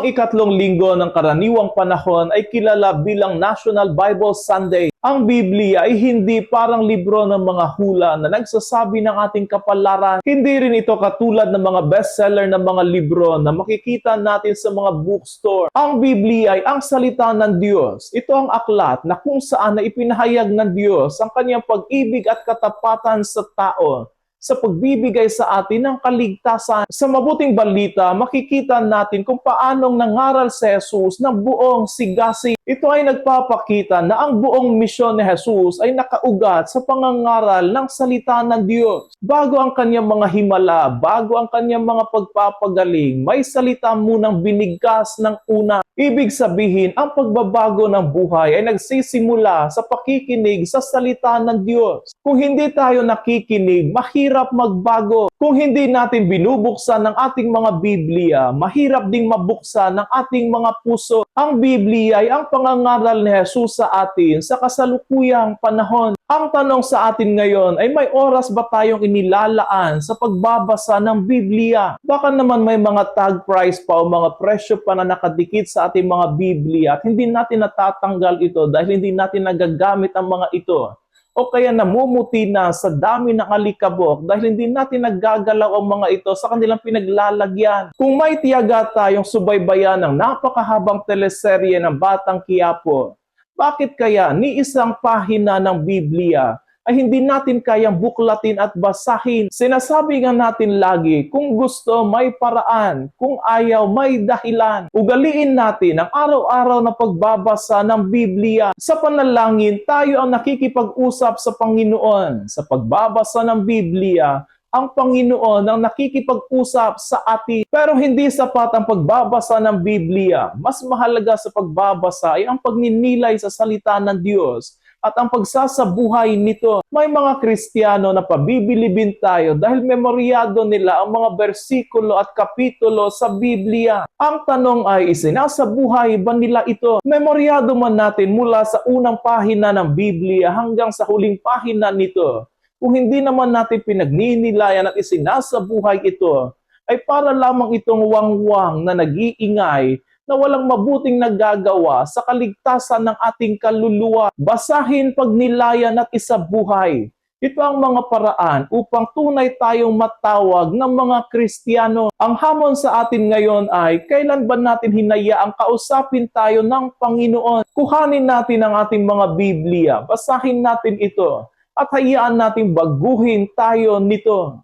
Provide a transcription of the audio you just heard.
Ang ikatlong linggo ng karaniwang panahon ay kilala bilang National Bible Sunday. Ang Biblia ay hindi parang libro ng mga hula na nagsasabi ng ating kapalaran. Hindi rin ito katulad ng mga bestseller ng mga libro na makikita natin sa mga bookstore. Ang Biblia ay ang salita ng Diyos. Ito ang aklat na kung saan na ipinahayag ng Diyos ang kanyang pag-ibig at katapatan sa tao, sa pagbibigay sa atin ng kaligtasan. Sa mabuting balita, makikita natin kung paanong nangaral si Jesus ng buong sigasig. Ito ay nagpapakita na ang buong misyon ni Jesus ay nakaugat sa pangangaral ng salita ng Diyos. Bago ang kanyang mga himala, bago ang kanyang mga pagpapagaling, may salita munang binigkas ng una. Ibig sabihin, ang pagbabago ng buhay ay nagsisimula sa pakikinig sa salita ng Diyos. Kung hindi tayo nakikinig, mahirap magbago. Kung hindi natin binubuksan ng ating mga Biblia, mahirap ding mabuksan ng ating mga puso. Ang Biblia ay ang pangangaral ni Jesus sa atin sa kasalukuyang panahon. Ang tanong sa atin ngayon ay may oras ba tayong inilalaan sa pagbabasa ng Biblia? Baka naman may mga tag price pa o mga presyo pa na nakadikit sa ating mga Biblia at hindi natin natatanggal ito dahil hindi natin nagagamit ang mga ito. O kaya namumuti na sa dami ng alikabok dahil hindi natin naggagalaw ang mga ito sa kanilang pinaglalagyan. Kung may tiyaga tayong subaybayan ng napakahabang teleserye ng Batang Quiapo, bakit kaya ni isang pahina ng Biblia ay hindi natin kayang buklatin at basahin? Sinasabi nga natin lagi, kung gusto may paraan, kung ayaw may dahilan. Ugaliin natin ang araw-araw na pagbabasa ng Biblia. Sa panalangin, tayo ang nakikipag-usap sa Panginoon. Sa pagbabasa ng Biblia, ang Panginoon ang nakikipag-usap sa atin. Pero hindi sapat ang pagbabasa ng Biblia. Mas mahalaga sa pagbabasa ay ang pagninilay sa salita ng Diyos at ang pagsasabuhay nito. May mga Kristiyano na pabibilibin tayo dahil memoryado nila ang mga bersikulo at kapitulo sa Biblia. Ang tanong ay, isinasabuhay ba nila ito? Memoryado man natin mula sa unang pahina ng Biblia hanggang sa huling pahina nito. Kung hindi naman natin pinagninilayan at isinasabuhay ito, ay para lamang itong wangwang na nag-iingay na walang mabuting nagagawa sa kaligtasan ng ating kaluluwa. Basahin, pagnilayan at isabuhay. Ito ang mga paraan upang tunay tayong matawag ng mga Kristiyano. Ang hamon sa atin ngayon ay, kailan ba natin hinayaang kausapin tayo ng Panginoon? Kuhanin natin ang ating mga Biblia, basahin natin ito, at hayaan natin baguhin tayo nito.